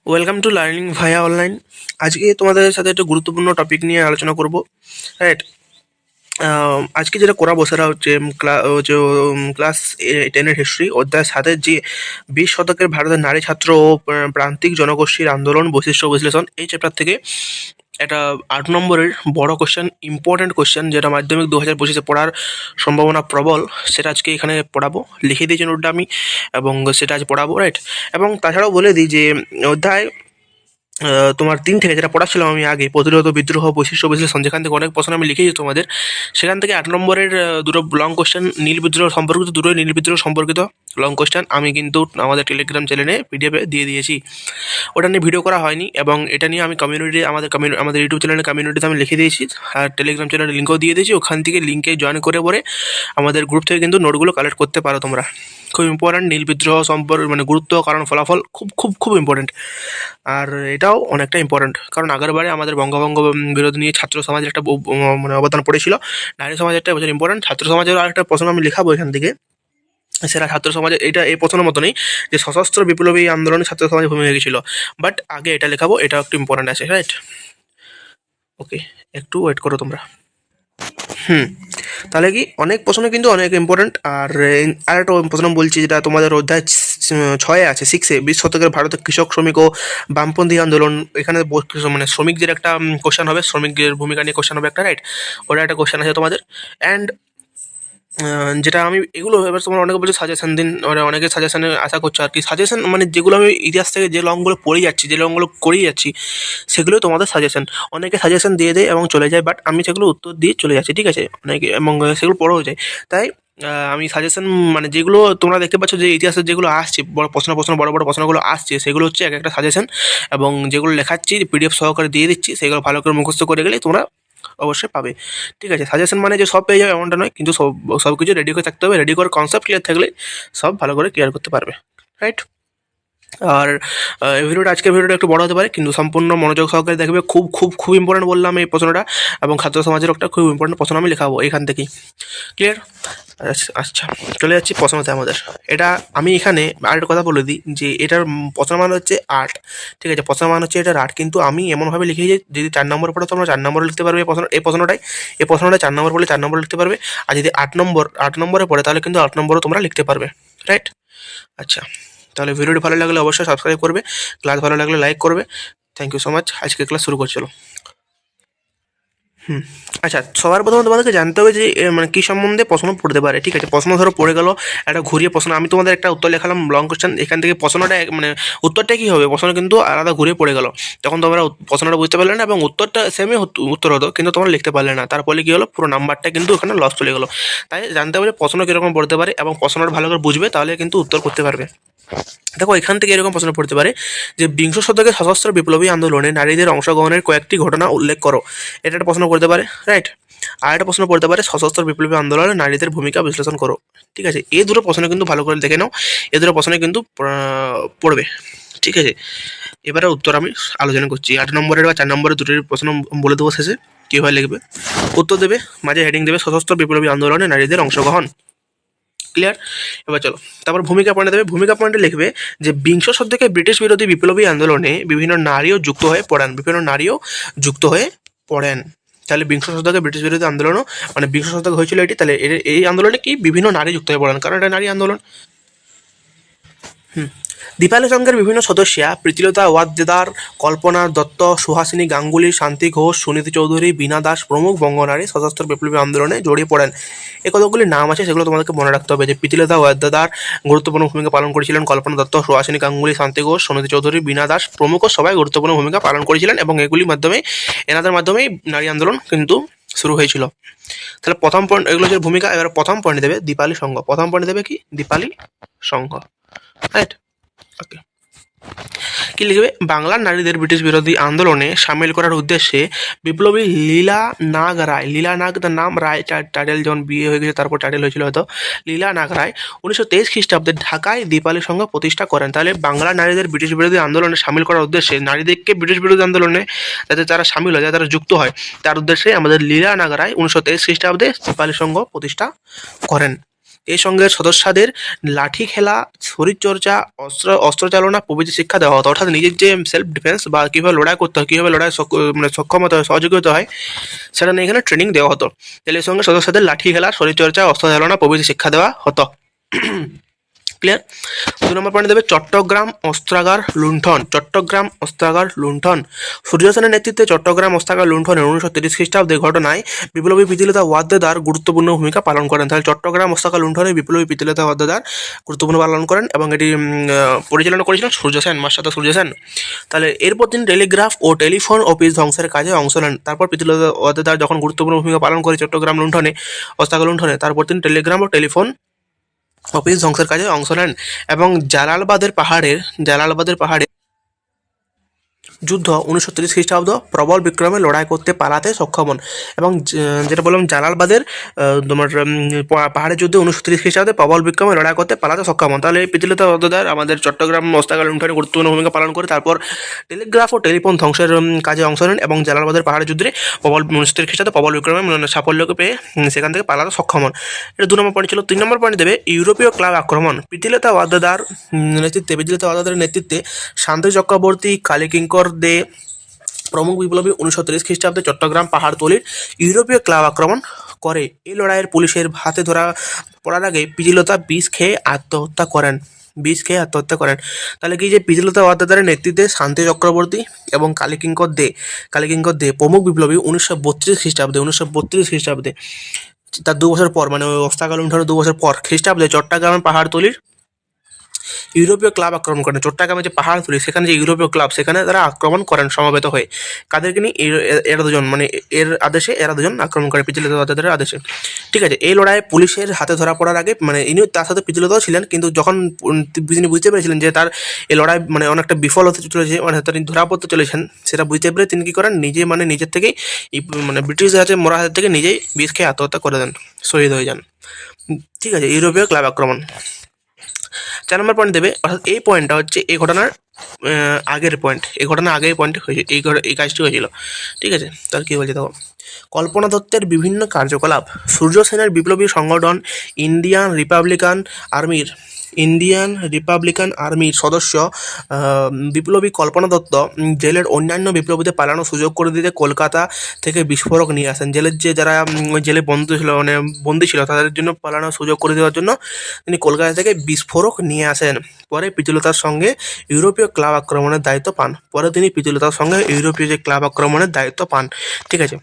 Welcome to learning via online. আজকে তোমাদের সাথে একটা গুরুত্বপূর্ণ টপিক নিয়ে আলোচনা করব। রাইট। আজকে যেটা করাবো সেটা হচ্ছে ক্লাস 10-এর হিস্ট্রি অধ্যায় 7-এর যে 20 শতকের ভারতের নারী ছাত্র ও প্রান্তিক জনগোষ্ঠীর আন্দোলন বৈশিষ্ট্য বিশ্লেষণ, এই চ্যাপ্টার থেকে একটা 8 নম্বরের বড় কোশ্চেন, ইম্পর্টেন্ট কোশ্চেন, যেটা মাধ্যমিক 2025-এ পড়ার সম্ভাবনা প্রবল, সেটা আজকে এখানে পড়াবো। লিখে দিয়েছি নোটটা আমি, এবং সেটা আজ পড়াবো। রাইট। এবং তাছাড়াও বলে দিই যে অধ্যায় তোমার 3 থেকে যেটা পড়াচ্ছিলাম আমি আগে, প্রতিরোধ, বিদ্রোহ, বৈশিষ্ট্য বিশ্লেষণ, যেখান থেকে অনেক প্রশ্ন আমি লিখেছি তোমাদের, সেখান থেকে 8 নম্বরের দুটো লং কোশ্চেন, নীল বিদ্রোহ সম্পর্কিত, দুটোই নীল বিদ্রোহ সম্পর্কিত লং কোশ্চেন আমি কিন্তু আমাদের টেলিগ্রাম চ্যানেলে পিডিএফে দিয়ে দিয়েছি। ওটা নিয়ে ভিডিও করা হয়নি, এবং এটা নিয়ে আমি আমাদের ইউটিউব চ্যানেলের কমিউনিটিতে আমি লিখে দিয়েছি, আর টেলিগ্রাম চ্যানেলের লিঙ্কও দিয়ে দিয়েছি। ওখান থেকে লিঙ্কে জয়েন করে পরে আমাদের গ্রুপ থেকে কিন্তু নোটগুলো কালেক্ট করতে পারো তোমরা। খুব ইম্পর্ট্যান্ট নীল বিদ্রোহ সম্পর্কে, মানে গুরুত্ব, কারণ, ফলাফল খুব খুব খুব ইম্পর্ট্যান্ট। আর এটাও অনেকটা ইম্পর্ট্যান্ট, কারণ আগেরবারে আমাদের বঙ্গভঙ্গ বিরোধ নিয়ে ছাত্র সমাজের একটা মানে অবদান পড়েছিল। নারী সমাজেরটা এবছর ইম্পর্ট্যান্ট। ছাত্র সমাজের আরেকটা প্রশ্ন আমি লেখাবো এখান থেকে, সেটা ছাত্র সমাজের, এটা এই প্রশ্নের মতনই, যে সশস্ত্র বিপ্লবী আন্দোলনে ছাত্র সমাজের ভূমিকা গেছিল, বাট আগে এটা লেখাবো, এটা একটু ইম্পর্ট্যান্ট আছে। রাইট। ওকে, একটু ওয়েট করো তোমরা। তাহলে কি অনেক প্রশ্ন কিন্তু অনেক ইম্পর্ট্যান্ট। আর আরেকটা প্রশ্ন বলছি, যেটা তোমাদের অধ্যায় 6-এ আছে, 6-এ 20 শতকের ভারতের কৃষক, শ্রমিক ও বামপন্থী আন্দোলন। এখানে মানে শ্রমিকদের একটা কোশ্চেন হবে, শ্রমিকদের ভূমিকা নিয়ে কোশ্চেন হবে একটা। রাইট। ওটা একটা কোশ্চেন আছে তোমাদের। অ্যান্ড যেটা আমি এগুলো এবার তোমরা অনেকে বলছো সাজেশন দিন, অনেকে সাজেশনে আশা করছো আর কি। সাজেশন মানে যেগুলো আমি ইতিহাস থেকে যে লংগুলো পড়ে যাচ্ছি, যে লংগুলো করিয়ে যাচ্ছি, সেগুলোই তোমাদের সাজেশন। অনেকে সাজেশন দিয়ে দেয় এবং চলে যায়, বাট আমি সেগুলো উত্তর দিয়ে চলে যাচ্ছি, ঠিক আছে, অনেকে, এবং সেগুলো পড়েও যায়। তাই আমি সাজেশন, মানে যেগুলো তোমরা দেখতে পাচ্ছ যে ইতিহাসের যেগুলো আসছে, বড় বড় বড় প্রশ্নগুলো আসছে, সেগুলো হচ্ছে এক একটা সাজেশন। এবং যেগুলো লেখাচ্ছি পিডিএফ সহকারে দিয়ে দিচ্ছি, সেগুলো ভালো করে মুখস্থ করে গেলে তোমরা অবশ্যই পাবে। ঠিক আছে। সাজেশন মানে যে সব পেয়ে যাবে এমনটা নয়, কিন্তু সব কিছু রেডি করে থাকতে হবে। রেডি করে কনসেপ্ট ক্লিয়ার থাকলে সব ভালো করে ক্লিয়ার করতে পারবে। রাইট। আর আজকের ভিডিওটা একটু বড় হতে পারে, কিন্তু সম্পূর্ণ মনোযোগ সহকারে দেখবে। খুব খুব খুব ইম্পর্টেন্ট বললাম এই প্রশ্নটা, এবং ছাত্র সমাজের একটা খুব ইম্পর্টেন্ট প্রশ্ন আমি লেখাবো এখান থেকেই। ক্লিয়ার? আচ্ছা, চলে যাচ্ছি প্রশ্নতে আমাদের। এটা আমি এখানে আরেকটা কথা বলে দিই, যে এটার প্রশ্ন মান হচ্ছে 8। ঠিক আছে, প্রশ্ন মান হচ্ছে এটার 8, কিন্তু আমি এমনভাবে লিখেছি যে যদি 4 নম্বর পড়ে তোমরা 4 নম্বরে লিখতে পারবে। এই প্রশ্নটা 4 নম্বর পড়লে 4 নম্বরে লিখতে পারবে। আর যদি 8 নম্বরে পড়ে, তাহলে কিন্তু 8 নম্বরও তোমরা লিখতে পারবে। রাইট। আচ্ছা, তাহলে ভিডিওটি ভালো লাগলে অবশ্যই সাবস্ক্রাইব করবে, ক্লাস ভালো লাগলে লাইক করবে। Thank you so much. আজকে ক্লাস শুরু করছিল। আচ্ছা, সবার প্রথমে তোমাদেরকে জানতে হবে যে মানে কী সম্বন্ধে প্রশ্ন পড়তে পারে। ঠিক আছে, প্রশ্ন ধরো পড়ে গেল একটা ঘুরিয়ে প্রশ্ন, আমি তোমাদের একটা উত্তর লেখালাম লং কোশ্চেন, এখান থেকে প্রশ্নটা মানে উত্তরটা কী হবে, প্রশ্ন কিন্তু আলাদা ঘুরে পড়ে গেল, তখন তোমরা প্রশ্নটা বুঝতে পারলে না, এবং উত্তরটা সেমই উত্তর হতো, কিন্তু তোমরা লিখতে পারলে না। তারপরে কী হলো, পুরো নাম্বারটা কিন্তু ওখানে লস চলে গেলো। তাই জানতে হবে যে প্রশ্ন কীরকম পড়তে পারে, এবং প্রশ্নটা ভালো করে বুঝবে, তাহলে কিন্তু উত্তর করতে পারবে। দেখো, এখান থেকে এরকম প্রশ্ন পড়তে পারে যে বিংশ শতকের সশস্ত্র বিপ্লবী আন্দোলনে নারীদের অংশগ্রহণের কয়েকটি ঘটনা উল্লেখ করো। এটা একটা প্রশ্ন করতে পারে। রাইট। আর একটা প্রশ্ন পড়তে পারে সশস্ত্র বিপ্লবী আন্দোলনে নারীদের ভূমিকা বিশ্লেষণ করো। ঠিক আছে, এই দুটো প্রশ্ন কিন্তু ভালো করে দেখে নাও, এই দুটো প্রশ্ন কিন্তু পড়বে। ঠিক আছে, এবারে উত্তর আমি আলোচনা করছি। 8 নম্বরের বা 4 নম্বরের দুটোর প্রশ্ন বলে দেবো শেষে, কীভাবে লিখবে। উত্তর দেবে, মাঝে হেডিং দেবে সশস্ত্র বিপ্লবী আন্দোলনে নারীদের অংশগ্রহণ। ক্লিয়ার? এবার চলো, তারপর ভূমিকা পয়েন্টে দেবে। ভূমিকা পয়েন্টে লিখবে যে বিংশ শতকে ব্রিটিশ বিরোধী বিপ্লবী আন্দোলনে বিভিন্ন নারীও যুক্ত হয়ে পড়েন। তাহলে বিংশ শতকে ব্রিটিশ বিরোধী আন্দোলনও, মানে বিংশ শতকে হয়েছিল এটি, তাহলে এই আন্দোলনে কি বিভিন্ন নারী যুক্ত হয়ে পড়েন, কারণ এটা নারী আন্দোলন। দীপালি সংঘের বিভিন্ন সদস্যা প্রীতিলতা ওয়াদ্দেদার, কল্পনা দত্ত, সুহাসিনী গাঙ্গুলি, শান্তি ঘোষ, সুনীতি চৌধুরী, বীণা দাস প্রমুখ বঙ্গনারী সশস্ত্র বিপ্লবী আন্দোলনে জড়িয়ে পড়েন। এ কতগুলি নাম আছে, সেগুলো তোমাদেরকে মনে রাখতে হবে। যে প্রীতিলতা ওয়াদ্দেদার গুরুত্বপূর্ণ ভূমিকা পালন করেছিলেন, কল্পনা দত্ত, সুহাসিনী গাঙ্গুলি, শান্তি ঘোষ, সুনীতি চৌধুরী, বীণা দাস প্রমুখ সবাই গুরুত্বপূর্ণ ভূমিকা পালন করেছিলেন, এবং এনাদের মাধ্যমেই নারী আন্দোলন কিন্তু শুরু হয়েছিল। তাহলে প্রথম পয়েন্ট এগুলো যে ভূমিকা। এবার প্রথম পয়েন্ট দেবে দীপালি সংঘ। প্রথম পয়েন্ট দেবে কি, দীপালি সংঘ। রাইট। ওকে, কি লিখবে, বাংলার নারীদের ব্রিটিশ বিরোধী আন্দোলনে সামিল করার উদ্দেশ্যে বিপ্লবী লীলা নাগ রায়, লীলা নাগ তার নাম, রায় টাইটেল, যখন বিয়ে হয়ে গেছে তারপর টাইটেল হয়েছিল হয়তো, লীলা নাগ রায় 1923 খ্রিস্টাব্দে ঢাকায় দীপালি সংঘ প্রতিষ্ঠা করেন। তাহলে বাংলার নারীদের ব্রিটিশ বিরোধী আন্দোলনে সামিল করার উদ্দেশ্যে, নারীদেরকে ব্রিটিশ বিরোধী আন্দোলনে যাতে তারা সামিল হয়, যাতে তারা যুক্ত হয়, তার উদ্দেশ্যে আমাদের লীলা নাগ রায় 1923 খ্রিস্টাব্দে দীপালি সংঘ প্রতিষ্ঠা করেন। এই সঙ্গে সদস্যদের লাঠি খেলা, শরীরচর্চা, অস্ত্রচালনা প্রভৃতি শিক্ষা দেওয়া হতো। অর্থাৎ নিজের যে সেলফ ডিফেন্স বা কীভাবে লড়াই করতে হয়, কীভাবে লড়াই মানে সক্ষমতা হয়, সহযোগিতা হয়, সেটা নিয়ে এখানে ট্রেনিং দেওয়া হতো। তাহলে এর সঙ্গে সদস্যদের লাঠি খেলা, শরীরচর্চা, অস্ত্রচালনা প্রভৃতি শিক্ষা দেওয়া হতো। ক্লিয়ার। 2 নম্বর পয়েন্ট দেবে চট্টগ্রাম অস্ত্রাগার লুণ্ঠন। চট্টগ্রাম অস্ত্রাগার লুণ্ঠন। সূর্য সেনের নেতৃত্বে চট্টগ্রাম অস্ত্রাগার লুণ্ঠনের 1930 খ্রিস্টাব্দে ঘটনায় বিপ্লবী প্রীতিলতা ওয়াদ্দেদার গুরুত্বপূর্ণ ভূমিকা পালন করেন। তাহলে চট্টগ্রাম অস্ত্রাগার লুণ্ঠনে বিপ্লবী প্রীতিলতা ওয়াদ্দেদার গুরুত্বপূর্ণ পালন করেন এবং এটি পরিচালনা করেছিলেন সূর্য সেন, মাস্টারদা সূর্য সেন। তাহলে এরপর তিনি টেলিগ্রাফ ও টেলিফোন অফিস ধ্বংসের কাজে অংশ নেন। তারপর প্রীতিলতা ওয়াদ্দেদার যখন গুরুত্বপূর্ণ ভূমিকা পালন করে চট্টগ্রাম লুণ্ঠনে, অস্ত্রাগার লুণ্ঠনে, তারপর তিনি টেলিগ্রাম ও টেলিফোন অফিস ধ্বংসের কাজে অংশ নেন এবং জালালাবাদের পাহাড়ে যুদ্ধ 1930 খ্রিস্টাব্দ প্রবল বিক্রমে লড়াই করতে পালাতে সক্ষম হন। এবং যেটা বললাম জালালাবাদের তোমার পাহাড়ের যুদ্ধে 1930 খ্রিস্টাব্দে প্রবল বিক্রমে লড়াই করতে পালাতে সক্ষম হন। তাহলে এই প্রীতিলতা ওয়াদ্দেদার আমাদের চট্টগ্রাম অস্ত্রাগার লুণ্ঠনে গুরুত্বপূর্ণ ভূমিকা পালন করে তারপর টেলিগ্রাফ ও টেলিফোন ধ্বংসের কাজে অংশ নেন এবং জালালাবাদের পাহাড়ের যুদ্ধে 1930 খ্রিস্টাব্দে প্রবল বিক্রমে সাফল্যকে পেয়ে সেখান থেকে পালাতে সক্ষম হন। এটা 2 নম্বর পয়েন্ট ছিল। 3 নম্বর পয়েন্ট দেবে ইউরোপীয় ক্লাব আক্রমণ। প্রীতিলতা ওয়াদ্দেদার নেতৃত্বে শান্তি চক্রবর্তী, কালীকিঙ্কর দে প্রমুখ বিপ্লবী 1930 খ্রিস্টাব্দে চট্টগ্রাম পাহাড়তলির ইউরোপীয় ক্লাব আক্রমণ করে। এই লড়াইয়ের পুলিশের হাতে ধরা পড়ার আগে প্রীতিলতা বিষ খেয়ে আত্মহত্যা করেন। তাহলে কি যে প্রীতিলতা ওয়াদ্দেদারের নেতৃত্বে শান্তি চক্রবর্তী এবং কালীকিঙ্কর দে প্রমুখ বিপ্লবী 1932 খ্রিস্টাব্দে তার 2 বছর পর, মানে ওই অস্ত্রাগার লুণ্ঠনের 2 বছর পর খ্রিস্টাব্দে চট্টগ্রামের পাহাড়তলির ইউরোপীয় ক্লাব আক্রমণ করেন। চট্টগ্রামে যে পাহাড়তলি, সেখানে যে ইউরোপীয় ক্লাব, সেখানে তারা আক্রমণ করেন সমবেত হয়ে। কাদেরকে নিয়ে? এরা দুজন, মানে এরা দুজন আক্রমণ করে প্রীতিলতা ওয়াদ্দেদারের আদেশে। ঠিক আছে। এই লড়াইয়ে পুলিশের হাতে ধরা পড়ার আগে, মানে ইনি তার সাথে প্রীতিলতাও ছিলেন, কিন্তু যখন তিনি বুঝতে পেরেছিলেন যে তার এই লড়াই মানে অনেকটা বিফল হতে চলেছে, মানে তিনি ধরা পড়তে চলেছেন, সেটা বুঝতে পেরে তিনি কী করেন, নিজের থেকেই মানে ব্রিটিশদের হাতে মরা হাতের থেকে নিজেই বিষ খেয়ে আত্মহত্যা করে দেন, শহীদ হয়ে যান। ঠিক আছে। ইউরোপীয় ক্লাব আক্রমণ। 4 নম্বর পয়েন্ট দেবে, অর্থাৎ এই পয়েন্টটা হচ্ছে এই ঘটনার আগের পয়েন্ট হয়েছে, এই কাজটি হয়েছিল। ঠিক আছে। তার কী বলছে দেখো, কল্পনা দত্তের বিভিন্ন কার্যকলাপ। সূর্য সেনের বিপ্লবী সংগঠন ইন্ডিয়ান রিপাবলিকান আর্মির সদস্য বিপ্লবী কল্পনা দত্ত জেলের অন্যান্য বিপ্লবীদের পালানোর সুযোগ করে দিতে কলকাতা থেকে বিস্ফোরক নিয়ে আসেন। জেলের যারা জেলে বন্দী ছিল তাদের জন্য পালানোর সুযোগ করে দেওয়ার জন্য তিনি কলকাতা থেকে বিস্ফোরক নিয়ে আসেন। পরে প্রীতিলতার সঙ্গে ইউরোপীয় ক্লাব আক্রমণের দায়িত্ব পান। ঠিক আছে।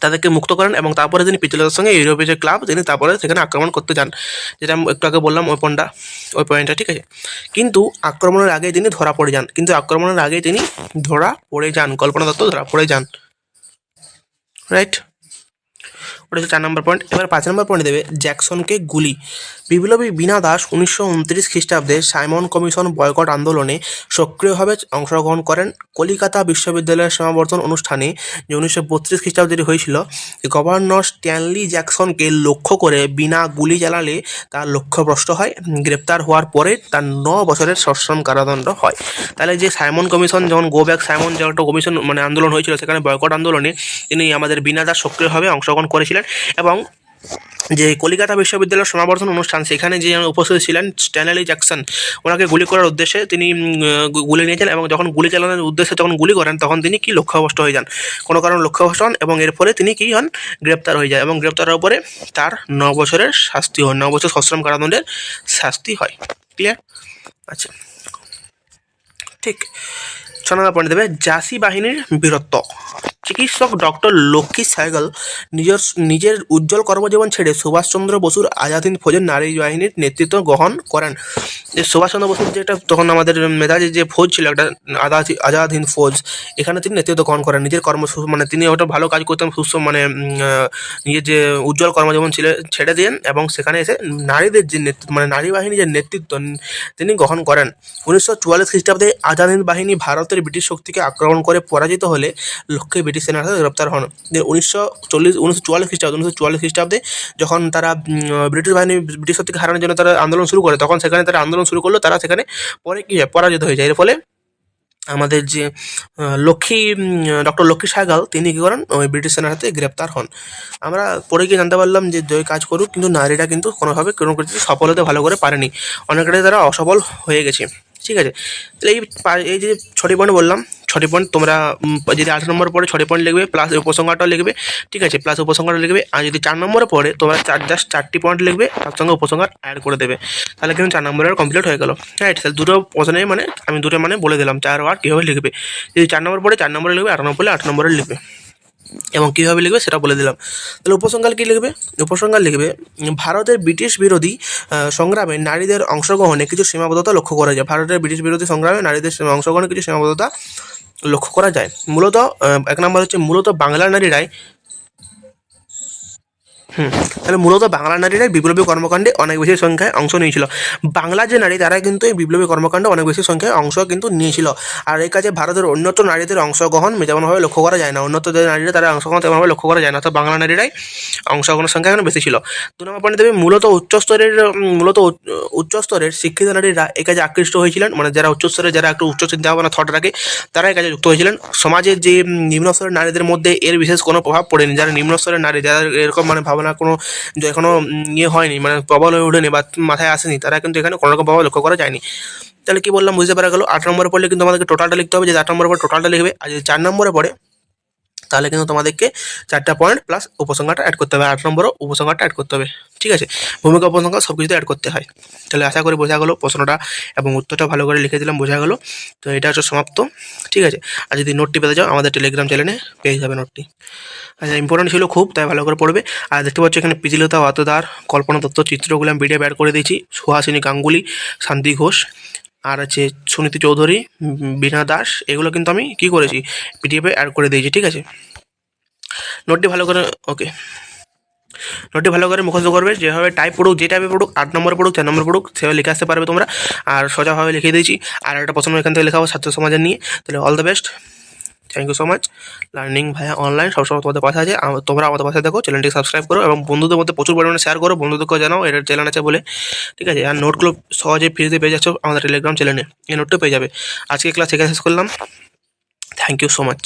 তাদেরকে মুক্ত করেন এবং তারপরে তিনি প্রীতিলতার সঙ্গে ইউরোপীয় যে ক্লাব, তিনি তারপরে সেখানে আক্রমণ করতে যান, যেটা আমি একটু আগে বললাম ওই পয়েন্টটা। ঠিক আছে। কিন্তু আক্রমণের আগেই তিনি ধরা পড়ে যান। কল্পনা দত্ত ধরা পড়ে যান। রাইট। ওটা হচ্ছে 4 নম্বর পয়েন্ট। এবার 5 নম্বর পয়েন্ট দেবে জ্যাকসনকে গুলি। বিপ্লবী বীণা দাস 1929 খ্রিস্টাব্দে সাইমন কমিশন বয়কট আন্দোলনে সক্রিয়ভাবে অংশগ্রহণ করেন। কলিকাতা বিশ্ববিদ্যালয়ের সমাবর্তন অনুষ্ঠানে, যে 1932 খ্রিস্টাব্দে হয়েছিল, গভর্নর স্ট্যানলি জ্যাকসনকে লক্ষ্য করে বীণা গুলি চালালে তার লক্ষ্যভ্রষ্ট হয়। গ্রেপ্তার হওয়ার পরে তার 9 বছরের সশ্রম কারাদণ্ড হয়। তাহলে যে সাইমন কমিশন, যখন গো ব্যাক সাইমন যে একটা কমিশন মানে আন্দোলন হয়েছিল, সেখানে বয়কট আন্দোলনে তিনি আমাদের বীণা দাস সক্রিয়ভাবে অংশগ্রহণ করেছিলেন। এবং যে কলিকাতা বিশ্ববিদ্যালয়ের সমাবর্তন অনুষ্ঠান, সেখানে যে উপস্থিত ছিলেন স্ট্যানলি জ্যাকসন, ওনাকে গুলি করার উদ্দেশ্যে তিনি গুলি নিয়েছেন এবং যখন গুলি চালানোর উদ্দেশ্যে যখন গুলি করেন, তখন তিনি কি লক্ষ্যভ্রষ্ট হয়ে যান, কোনো কারণে লক্ষ্যভ্রষ্ট হন এবং এর ফলে তিনি কি হন, গ্রেপ্তার হয়ে যায় এবং গ্রেপ্তার হওয়ার পরে তার 9 বছরের শাস্তি হয়, 9 বছর সশ্রম কারাদণ্ডের শাস্তি হয়। ক্লিয়ার? আচ্ছা, ঠিক। 6 নম্বর পয়েন্ট দেবে ঝাঁসি বাহিনীর বীরত্ব। চিকিৎসক ডক্টর লক্ষ্মী সাইগল নিজের উজ্জ্বল কর্মজীবন ছেড়ে সুভাষচন্দ্র বসুর আজাদ হিন্দ ফৌজের নারী বাহিনীর নেতৃত্ব গ্রহণ করেন। যে সুভাষচন্দ্র বসুর যেটা তখন আমাদের মেধাজী যে ফৌজ ছিল, একটা আজাদ হিন্দ ফৌজ, এখানে তিনি নেতৃত্ব গ্রহণ করেন। নিজের মানে তিনি ওটা ভালো কাজ করতেন, মানে নিজের যে উজ্জ্বল কর্মজীবন ছিল ছেড়ে দেন এবং সেখানে এসে নারীদের যে মানে নারী বাহিনীর যে নেতৃত্ব তিনি গ্রহণ করেন। 1944 খ্রিস্টাব্দে আজাদ হিন্দ বাহিনী ভারতের ব্রিটিশ শক্তিকে আক্রমণ করে পরাজিত হলে লক্ষ্যে ব্রিটিশ সেনার হাতে গ্রেপ্তার হন। 1944 খ্রিস্টাব্দে যখন তারা ব্রিটিশ শক্তিকে হারানোর জন্য তারা আন্দোলন শুরু করে, তখন সেখানে তারা আন্দোলন শুরু করলো, তারা সেখানে পরে কি হয়, পরাজিত হয়ে যায়। এর ফলে আমাদের যে ডক্টর লক্ষ্মী সাহ্যাগাল তিনি কী করেন ওই ব্রিটিশ সেনার হাতে গ্রেপ্তার হন। আমরা পরে গিয়ে জানতে পারলাম যে যে কাজ করুক কিন্তু নারীরা কিন্তু কোনোভাবে কোনো কিছু সফল হতে ভালো করে পারেনি, অনেকটাই তারা অসফল হয়ে গেছে। ঠিক আছে, তাহলে এই যে 6টি পয়েন্ট বললাম, 6টি পয়েন্ট তোমরা যদি 8 নম্বর পরে 6টি পয়েন্ট লিখবে প্লাস উপসংহারটাও লিখবে। ঠিক আছে, প্লাস উপসংহারটা লিখবে। আর যদি 4 নম্বরে পড়ে তোমরা জাস্ট 4টি পয়েন্ট লিখবে, তার সঙ্গে উপসংহার অ্যাড করে দেবে, তাহলে কিন্তু 4 নম্বরের কমপ্লিট হয়ে গেল। রাইট, তাহলে দুটো প্রশ্নে মানে আমি দুটো মানে বলে দিলাম 4 ওয়ার্ড কীভাবে লিখবে। যদি 4 নম্বর পড়ে 4 নম্বরে লিখবে, 8 নম্বর পড়লে 8 নম্বরে লিখবে, এবং কীভাবে লিখবে সেটা বলে দিলাম। তাহলে উপসংহার কী লিখবে? উপসংহার লিখবে ভারতের ব্রিটিশ বিরোধী সংগ্রামে নারীদের অংশগ্রহণে কিছু সীমাবদ্ধতা লক্ষ্য করা যায়। ভারতের ব্রিটিশ বিরোধী সংগ্রামে নারীদের অংশগ্রহণে কিছু সীমাবদ্ধতা লক্ষ্য করা যায়। মূলত 1 নম্বর হচ্ছে মূলত বাংলার নারীরাই তাহলে মূলত বাংলার নারীরাই বিপ্লবী কর্মকাণ্ডে অনেক বেশি সংখ্যায় অংশ নিয়েছিল। বাংলার যে নারী তারা কিন্তু এই বিপ্লবী কর্মকাণ্ডে অনেক বেশি সংখ্যায় অংশ কিন্তু নিয়েছিল। আর এই কাজে ভারতের উন্নত নারীদের অংশগ্রহণ তেমনভাবে লক্ষ্য করা যায় না, উন্নত যে নারীরা তারা অংশগ্রহণ তেমনভাবে লক্ষ্য করা যায় না, তো বাংলা নারীরাই অংশগ্রহণের সংখ্যা এখানে বেশি ছিল। 2 নম্বর পয়েন্ট দেবে মূলত উচ্চস্তরের শিক্ষিত নারীরা এই কাজে আকৃষ্ট হয়েছিলেন, মানে যারা উচ্চস্তরের যারা একটু উচ্চ চিন্তা ভাবনা থট রাখে তারা এই কাজে যুক্ত হয়েছিলেন। সমাজের যে নিম্নস্তরের নারীদের মধ্যে এর বিশেষ কোনো প্রভাব পড়েনি। যারা নিম্নস্তরের নারী, যারা এরকম মানে ভাবনা কোনো এখনো ইয়ে হয়নি, মানে প্রবল হয়ে ওঠেনি বা মাথায় আসেনি, তারা কিন্তু এখানে কোনো রকম প্রভাব লক্ষ্য করা যায়নি। তাহলে কি বললাম বুঝতে পারা গেল। 8 নম্বরে পড়লে কিন্তু আমাদেরকে টোটালটা লিখতে হবে, যে 8 নম্বরে পড়ে টোটালটা লিখবে। আর যদি 4 নম্বরে পড়ে তাহলে কিন্তু তোমাদেরকে 4টা পয়েন্ট প্লাস উপসংহারটা অ্যাড করতে হবে, 8 নম্বরও উপসংহারটা অ্যাড করতে হবে। ঠিক আছে, ভূমিকা উপসংহার সব কিছুতে অ্যাড করতে হয়। তাহলে আশা করি বোঝা গেলো প্রশ্নটা, এবং উত্তরটা ভালো করে লিখে দিলাম, বোঝা গেলো। তো এটা হচ্ছে সমাপ্ত। ঠিক আছে, আর যদি নোটটি পেতে যাও আমাদের টেলিগ্রাম চ্যানেলে পেয়ে যাবে নোটটি। আচ্ছা, ইম্পর্টেন্ট ছিল খুব, তাই ভালো করে পড়বে। আর দেখতে পাচ্ছ এখানে পিজিলতা ওয়াতদার, কল্পনা দত্ত চিত্রগুলো আমি ভিডিও অ্যাড করে দিয়েছি, সুহাসিনী গাঙ্গুলি, শান্তি ঘোষ, আর আছে সুনীতি চৌধুরী, বীণা দাস, এগুলো কিন্তু আমি কী করেছি পিডিএফে অ্যাড করে দিয়েছি। ঠিক আছে, নোটটি ভালো করে নোটটি ভালো করে মুখস্থ করবে। যেভাবে টাইপ পড়ুক, যে টাইপে পড়ুক, 8 নম্বরে পড়ুক, 4 নম্বরে পড়ুক, সেভাবে লিখে আসতে পারবে তোমরা। আর সোজাভাবে লিখে দিয়েছি। আর একটা প্রশ্ন এখান থেকে লেখাবো ছাত্র সমাজের নিয়ে। তাহলে all the best, thank you so much. Learning ভাইয়া অনলাইন সবসময় তোমাদের পাশে আছে, তোমরা আমাদের পাশে দেখো, চ্যানেলটি সাবস্ক্রাইব করো এবং বন্ধুদের মধ্যে প্রচুর পরিমাণে শেয়ার করো, বন্ধুদেরকেও জানাও এটা চ্যানেল আছে বলে। ঠিক আছে, আর নোটগুলো সহজে ফ্রিতে পেয়ে যাচ্ছ আমাদের টেলিগ্রাম চ্যানেলে, এই নোটটা পেয়ে যাবে। আজকে ক্লাস এখানে শেষ করলাম, থ্যাংক ইউ সো মাচ।